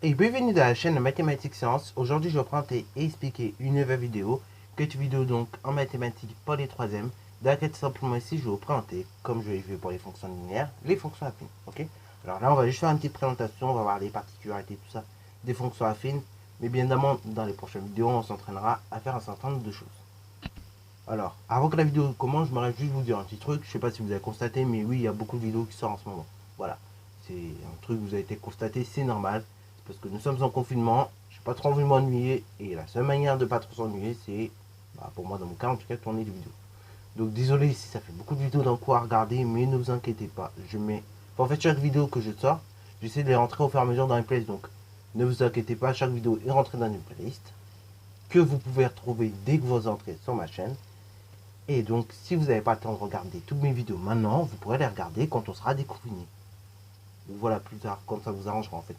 Et bienvenue dans la chaîne de Mathématiques Sciences. Aujourd'hui, je vais présenter et expliquer une nouvelle vidéo, cette vidéo donc en mathématiques pour les troisièmes. Dans laquelle simplement ici, je vais vous présenter, comme je l'ai fait pour les fonctions linéaires, les fonctions affines. Ok. Alors là, on va juste faire une petite présentation, on va voir les particularités, tout ça, des fonctions affines. Mais bien évidemment, dans les prochaines vidéos, on s'entraînera à faire un certain nombre de choses. Alors, avant que la vidéo commence, je m'arrête juste vous dire un petit truc. Je sais pas si vous avez constaté, mais oui, il y a beaucoup de vidéos qui sortent en ce moment. Voilà. C'est un truc que vous avez été constaté, c'est normal. C'est parce que nous sommes en confinement. Je n'ai pas trop envie de m'ennuyer. Et la seule manière de ne pas trop s'ennuyer, c'est, pour moi dans mon cas en tout cas, tourner des vidéos. Donc désolé si ça fait beaucoup de vidéos d'un coup à regarder, mais ne vous inquiétez pas. En fait, chaque vidéo que je sors, j'essaie de les rentrer au fur et à mesure dans une playlist. Donc ne vous inquiétez pas, chaque vidéo est rentrée dans une playlist que vous pouvez retrouver dès que vous entrez sur ma chaîne. Et donc, si vous n'avez pas le temps de regarder toutes mes vidéos maintenant, vous pourrez les regarder quand on sera déconfiné. Ou voilà, plus tard, comme ça vous arrangera en fait.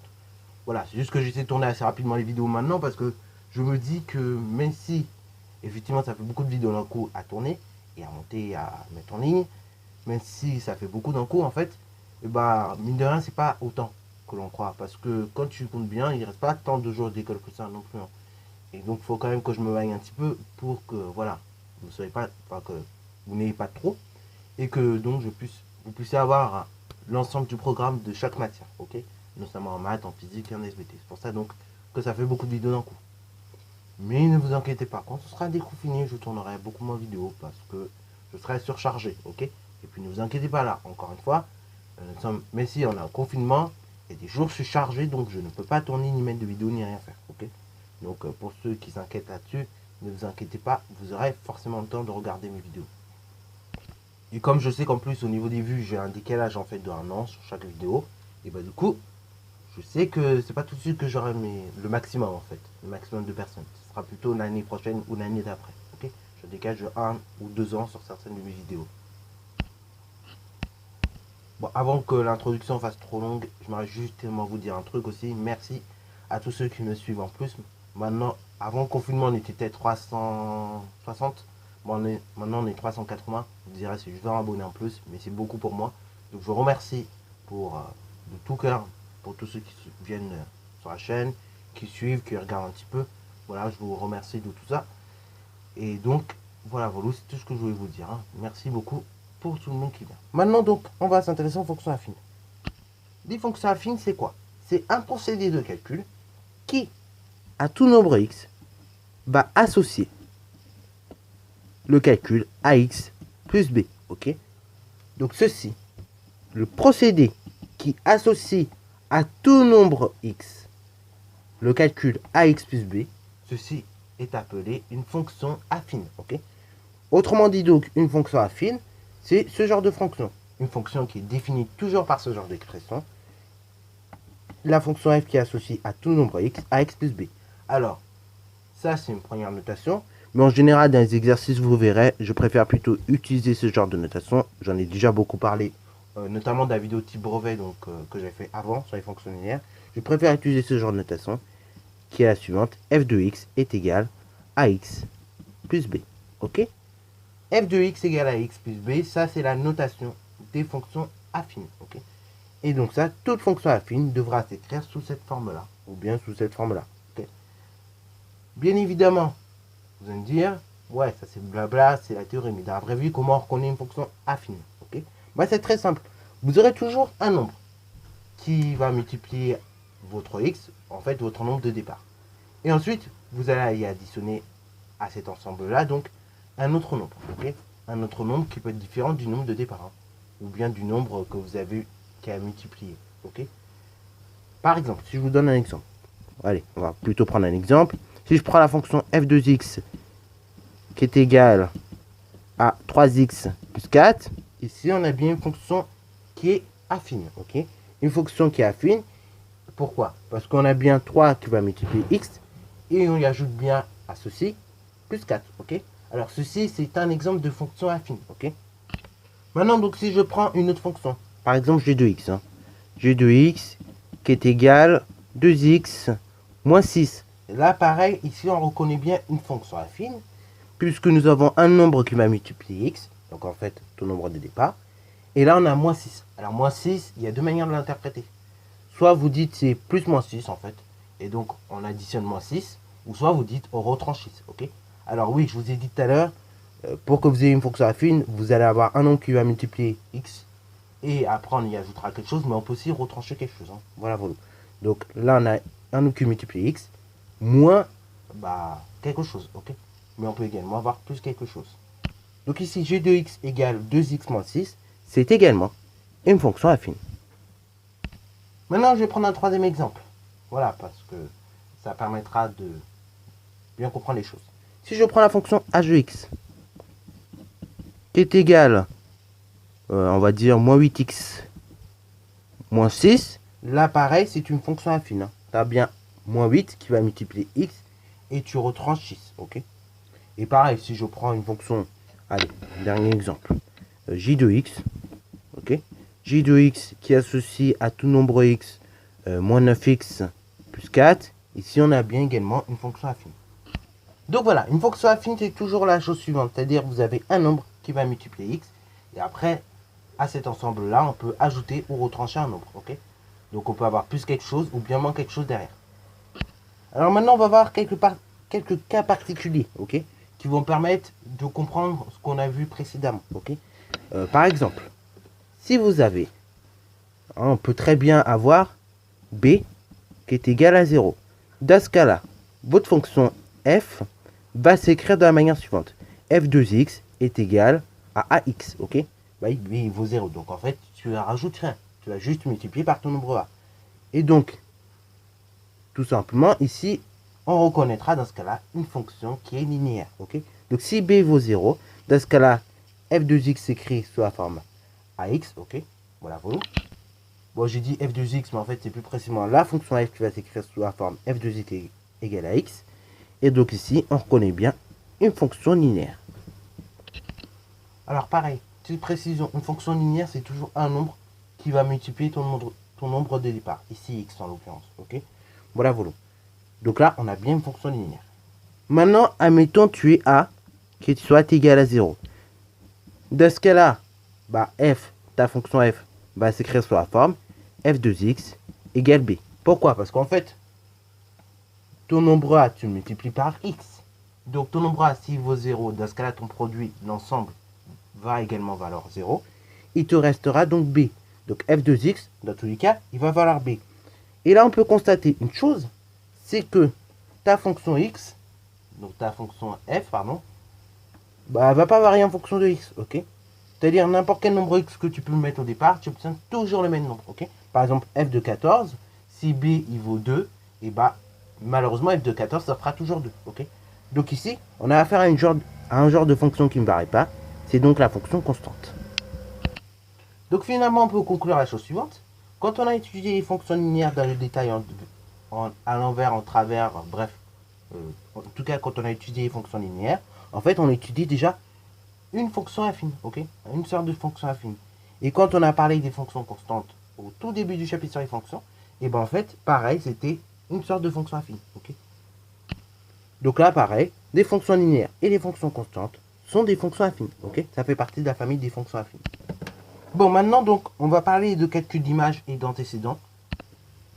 Voilà, c'est juste que j'essaie de tourner assez rapidement les vidéos maintenant parce que je me dis que même si, effectivement, ça fait beaucoup de vidéos d'un coup à tourner et à monter et à mettre en ligne, même si ça fait beaucoup d'un coup en fait, et mine de rien, c'est pas autant que l'on croit. Parce que quand tu comptes bien, il ne reste pas tant de jours d'école que ça non plus. Hein. Et donc, il faut quand même que je me vaille un petit peu pour que, voilà, vous soyez pas, que vous n'ayez pas trop et que donc vous puissiez avoir l'ensemble du programme de chaque matière, ok, notamment en maths, en physique et en SVT. C'est pour ça donc que ça fait beaucoup de vidéos d'un coup. Mais ne vous inquiétez pas, quand on sera déconfiné, je tournerai beaucoup moins de vidéos parce que je serai surchargé, ok. Et puis ne vous inquiétez pas là, encore une fois, mais si on a un confinement, et des jours je suis chargé, donc je ne peux pas tourner ni mettre de vidéos ni rien faire, ok. Donc pour ceux qui s'inquiètent là-dessus, ne vous inquiétez pas, vous aurez forcément le temps de regarder mes vidéos. Et comme je sais qu'en plus au niveau des vues, j'ai un décalage en fait de 1 an sur chaque vidéo, et du coup, je sais que c'est pas tout de suite que j'aurai le maximum en fait, le maximum de personnes. Ce sera plutôt l'année prochaine ou l'année d'après, ok. Je décale de 1 ou 2 ans sur certaines de mes vidéos. Bon, avant que l'introduction fasse trop longue, je m'arrête justement vous dire un truc aussi. Merci à tous ceux qui me suivent en plus. Maintenant, avant le confinement, on était peut-être 360. Bon, maintenant, on est 380. Je dirais c'est juste 20 abonnés en plus, mais c'est beaucoup pour moi. Donc, je vous remercie de tout cœur pour tous ceux qui viennent sur la chaîne, qui suivent, qui regardent un petit peu. Voilà, je vous remercie de tout ça. Et donc, voilà, c'est tout ce que je voulais vous dire. Hein. Merci beaucoup pour tout le monde qui vient. Maintenant, donc, on va s'intéresser aux fonctions affines. Les fonctions affines, c'est quoi? C'est un procédé de calcul qui, à tout nombre x, va associer le calcul ax plus b. Ok. Donc ceci, le procédé qui associe à tout nombre x le calcul ax plus b, ceci est appelé une fonction affine. Ok. Autrement dit donc, une fonction affine, c'est ce genre de fonction. Une fonction qui est définie toujours par ce genre d'expression. La fonction f qui est associée à tout nombre x, ax plus b. Alors, ça c'est une première notation. Mais en général, dans les exercices, vous verrez, je préfère plutôt utiliser ce genre de notation. J'en ai déjà beaucoup parlé, notamment dans la vidéo type brevet que j'avais fait avant sur les fonctions linéaires. Je préfère utiliser ce genre de notation qui est la suivante. F de x est égal à x plus b. Ok? F de x égale à x plus b, ça c'est la notation des fonctions affines. Okay. Et donc ça, toute fonction affine devra s'écrire sous cette forme-là, ou bien sous cette forme-là. Okay. Bien évidemment, vous allez me dire, ouais, ça c'est blabla, c'est la théorie, mais dans la vraie vie, comment on reconnaît une fonction affine? Okay. C'est très simple. Vous aurez toujours un nombre qui va multiplier votre x, en fait votre nombre de départ. Et ensuite, vous allez y additionner à cet ensemble-là, donc, un autre nombre, ok. Un autre nombre qui peut être différent du nombre de départ, hein, ou bien du nombre que vous avez qui a multiplié, ok. Par exemple, si je vous donne un exemple, allez, on va plutôt prendre un exemple. Si je prends la fonction f de x qui est égale à 3x plus 4, ici on a bien une fonction qui est affine, ok. Une fonction qui est affine, pourquoi? Parce qu'on a bien 3 qui va multiplier x, et on y ajoute bien à ceci, plus 4, ok. Alors, ceci, c'est un exemple de fonction affine, ok. Maintenant, donc, si je prends une autre fonction, par exemple, g de x, hein, g de x qui est égal 2x moins 6. Et là, pareil, ici, on reconnaît bien une fonction affine, puisque nous avons un nombre qui va multiplier x, donc en fait, ton nombre de départ, et là, on a moins 6. Alors, moins 6, il y a deux manières de l'interpréter. Soit vous dites c'est plus moins 6, en fait, et donc on additionne moins 6, ou soit vous dites on retranche 6, ok. Alors oui, je vous ai dit tout à l'heure, pour que vous ayez une fonction affine, vous allez avoir un nombre qui va multiplier x, et après on y ajoutera quelque chose, mais on peut aussi retrancher quelque chose, hein. Voilà, voilà. Donc là on a un nombre qui multiplie x, moins quelque chose, ok. Mais on peut également avoir plus quelque chose. Donc ici, g de x égale 2x moins 6, c'est également une fonction affine. Maintenant, je vais prendre un troisième exemple. Voilà, parce que ça permettra de bien comprendre les choses. Si je prends la fonction h de x, qui est égale, on va dire, moins 8x moins 6, là, pareil, c'est une fonction affine, hein. Tu as bien moins 8 qui va multiplier x, et tu retranches 6, ok. Et pareil, si je prends une fonction, allez, dernier exemple, j de x, ok, j de x qui associe à tout nombre x moins 9x plus 4, ici on a bien également une fonction affine. Donc voilà, une fonction affine c'est toujours la chose suivante, c'est-à-dire vous avez un nombre qui va multiplier x, et après, à cet ensemble-là, on peut ajouter ou retrancher un nombre, ok. Donc on peut avoir plus quelque chose ou bien moins quelque chose derrière. Alors maintenant, on va voir quelques cas particuliers, ok, qui vont permettre de comprendre ce qu'on a vu précédemment, ok. Par exemple, si vous avez, on peut très bien avoir b qui est égal à 0. Dans ce cas-là, votre fonction f va s'écrire de la manière suivante. f de x est égal à ax, ok. B il vaut 0, donc en fait, tu ne rajoutes rien. Tu vas juste multiplier par ton nombre a. Et donc, tout simplement, ici, on reconnaîtra dans ce cas-là une fonction qui est linéaire, ok. Donc si b vaut 0, dans ce cas-là, f de x s'écrit sous la forme ax, ok. Voilà, voilà. Bon, j'ai dit f de x, mais en fait, c'est plus précisément la fonction f qui va s'écrire sous la forme f de x égale à x. Et donc ici, on reconnaît bien une fonction linéaire. Alors pareil, petite précision, une fonction linéaire, c'est toujours un nombre qui va multiplier ton nombre de départ. Ici, x en l'occurrence, ok. Voilà, voilà. Donc là, on a bien une fonction linéaire. Maintenant, admettons tu es a qui soit égal à 0. Dans ce cas-là, f, ta fonction f, va s'écrire sous la forme f de x égale b. Pourquoi? Parce qu'en fait, ton nombre a, tu le multiplies par x. Donc ton nombre a, s'il vaut 0, dans ce cas-là, ton produit, l'ensemble, va également valoir 0. Il te restera donc b. Donc f de x, dans tous les cas, il va valoir b. Et là, on peut constater une chose, c'est que ta fonction x, donc ta fonction f, pardon, elle va pas varier en fonction de x, ok. C'est-à-dire n'importe quel nombre x que tu peux mettre au départ, tu obtiens toujours le même nombre, ok. Par exemple, f de 14, si b il vaut 2, et malheureusement f de 14 ça fera toujours 2, ok. Donc ici, on a affaire à un genre de fonction qui ne varie pas, c'est donc la fonction constante. Donc finalement, on peut conclure la chose suivante. Quand on a étudié les fonctions linéaires dans le détail, à l'envers, en travers, bref, en tout cas quand on a étudié les fonctions linéaires, en fait on étudie déjà une fonction affine, ok, une sorte de fonction affine. Et quand on a parlé des fonctions constantes au tout début du chapitre sur les fonctions, et en fait, pareil, c'était une sorte de fonction affine, ok. Donc là, pareil, des fonctions linéaires et les fonctions constantes sont des fonctions affines, ok. Ça fait partie de la famille des fonctions affines. Bon, maintenant, donc, on va parler de calcul d'image et d'antécédents.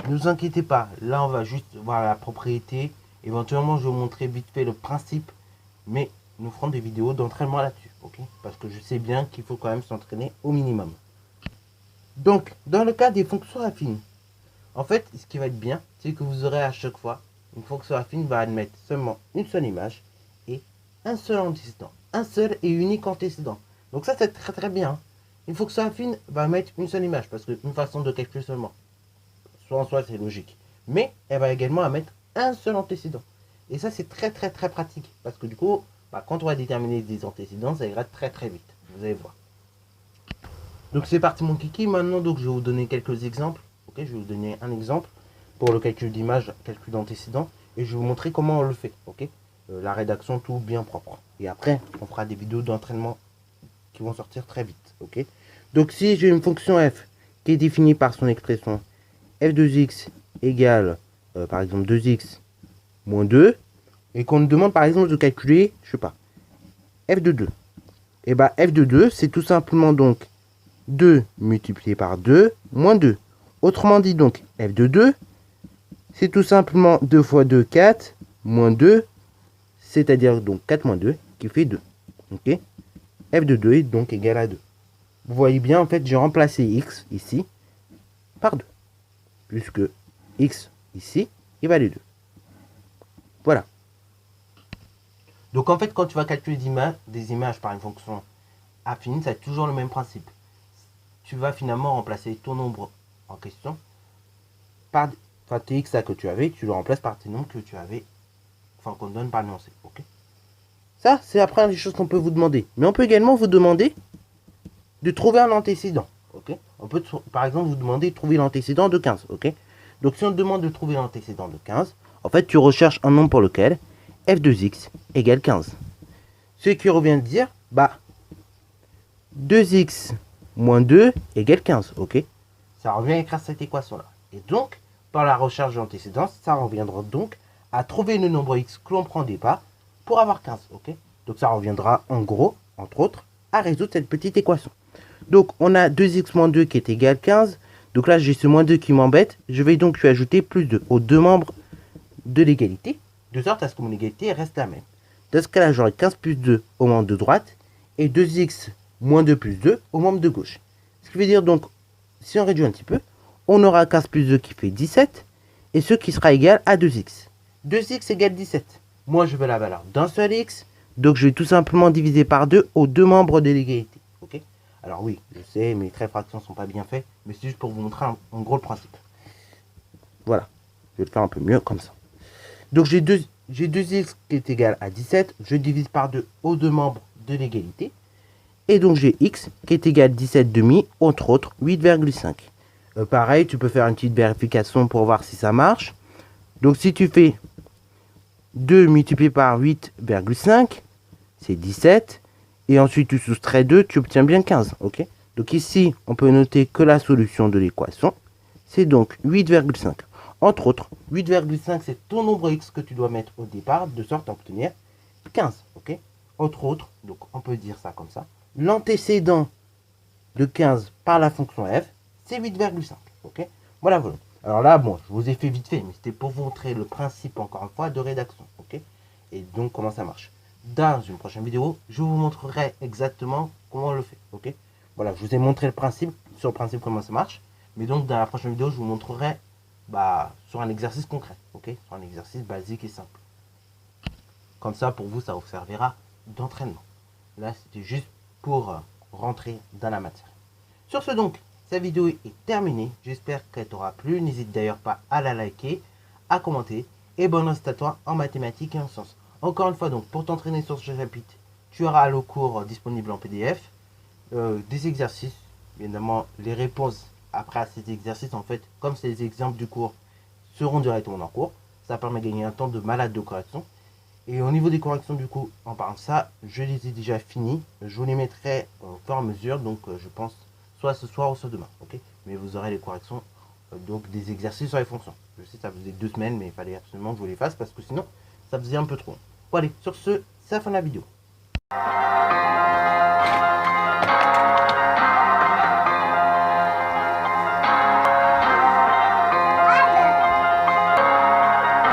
Ne vous inquiétez pas, là, on va juste voir la propriété. Éventuellement, je vais vous montrer vite fait le principe, mais nous ferons des vidéos d'entraînement là-dessus, ok? Parce que je sais bien qu'il faut quand même s'entraîner au minimum. Donc, dans le cas des fonctions affines, en fait, ce qui va être bien, c'est que vous aurez à chaque fois, une fonction affine va admettre seulement une seule image et un seul antécédent. Un seul et unique antécédent. Donc ça, c'est très très bien. Une fonction affine va mettre une seule image, parce qu'une façon de calculer seulement. Soit en soi, c'est logique. Mais elle va également mettre un seul antécédent. Et ça, c'est très très très pratique. Parce que du coup, quand on va déterminer des antécédents, ça ira très très vite. Vous allez voir. Donc c'est parti mon kiki. Maintenant, donc, je vais vous donner quelques exemples. Ok, je vais vous donner un exemple pour le calcul d'image, calcul d'antécédents. Et je vais vous montrer comment on le fait. Ok, la rédaction, tout bien propre. Et après, on fera des vidéos d'entraînement qui vont sortir très vite. Ok, donc si j'ai une fonction f qui est définie par son expression f de x égale, par exemple, 2x moins 2, et qu'on nous demande par exemple de calculer, je sais pas, f de 2. Et f de 2, c'est tout simplement donc 2 multiplié par 2 moins 2. Autrement dit donc, f de 2, c'est tout simplement 2 fois 2, 4, moins 2, c'est-à-dire donc 4 moins 2, qui fait 2. Ok, f de 2 est donc égal à 2. Vous voyez bien, en fait, j'ai remplacé x ici par 2, puisque x ici est valait 2. Voilà. Donc en fait, quand tu vas calculer des images par une fonction affine, c'est toujours le même principe. Tu vas finalement remplacer ton nombre en question par tes x que tu avais, tu le remplaces par tes nombres que tu avais, enfin qu'on donne par nuancé. Ok. Ça, c'est après les choses qu'on peut vous demander. Mais on peut également vous demander de trouver un antécédent. Ok. On peut par exemple vous demander de trouver l'antécédent de 15. Ok. Donc si on te demande de trouver l'antécédent de 15, en fait tu recherches un nombre pour lequel f de x égale 15. Ce qui revient de dire, bah 2x moins 2 égale 15. Ok. Ça revient à écrire cette équation là. Et donc, par la recherche de l'antécédent, ça reviendra donc à trouver le nombre x que l'on prend au départ pour avoir 15. Ok. Donc ça reviendra en gros, entre autres, à résoudre cette petite équation. Donc on a 2x moins 2 qui est égal à 15. Donc là j'ai ce moins 2 qui m'embête. Je vais donc lui ajouter plus 2 aux deux membres de l'égalité, de sorte à ce que mon égalité reste la même. Dans ce cas-là, j'aurai 15 plus 2 au membre de droite et 2x moins 2 plus 2 au membre de gauche. Ce qui veut dire donc, si on réduit un petit peu, on aura 15 plus 2 qui fait 17 et ce qui sera égal à 2x. 2x égale 17. Moi je veux la valeur d'un seul x, donc je vais tout simplement diviser par 2 aux deux membres de l'égalité. Ok. Alors oui, je sais, mes traits fractions sont pas bien faits, mais c'est juste pour vous montrer en gros le principe. Voilà, je vais le faire un peu mieux comme ça. Donc j'ai 2x qui est égal à 17, je divise par 2 aux deux membres de l'égalité. Et donc j'ai x qui est égal à 17 demi, entre autres 8,5. Pareil, tu peux faire une petite vérification pour voir si ça marche. Donc si tu fais 2 multiplié par 8,5, c'est 17. Et ensuite tu soustrais 2, tu obtiens bien 15. Ok. Donc ici, on peut noter que la solution de l'équation, c'est donc 8,5. Entre autres, 8,5 c'est ton nombre x que tu dois mettre au départ, de sorte à obtenir 15. Ok. Entre autres, donc on peut dire ça comme ça. L'antécédent de 15 par la fonction f, c'est 8,5. Ok. Voilà, voilà. Alors là, bon, je vous ai fait vite fait, mais c'était pour vous montrer le principe, encore une fois, de rédaction. Ok. Et donc, comment ça marche. Dans une prochaine vidéo, je vous montrerai exactement comment on le fait. Ok. Voilà, je vous ai montré le principe, sur le principe comment ça marche. Mais donc, dans la prochaine vidéo, je vous montrerai sur un exercice concret. Ok. Sur un exercice basique et simple. Comme ça, pour vous, ça vous servira d'entraînement. Là, c'était juste pour rentrer dans la matière. Sur ce donc, cette vidéo est terminée. J'espère qu'elle t'aura plu. N'hésite d'ailleurs pas à la liker, à commenter. Et bonne réussite à toi en mathématiques et en sciences. Encore une fois, donc, pour t'entraîner sur ce chapitre, tu auras le cours disponible en PDF. Des exercices, évidemment, les réponses après ces exercices, en fait, comme c'est les exemples du cours, seront directement dans le cours. Ça permet de gagner un temps de malade de correction. Et au niveau des corrections, du coup, en parlant de ça, je les ai déjà finis. Je vous les mettrai au fur et à mesure, donc je pense soit ce soir ou soit demain. Ok. Mais vous aurez les corrections, donc des exercices sur les fonctions. Je sais, ça faisait 2 semaines, mais il fallait absolument que je vous les fasse parce que sinon, ça faisait un peu trop. Bon, allez, sur ce, c'est la fin de la vidéo.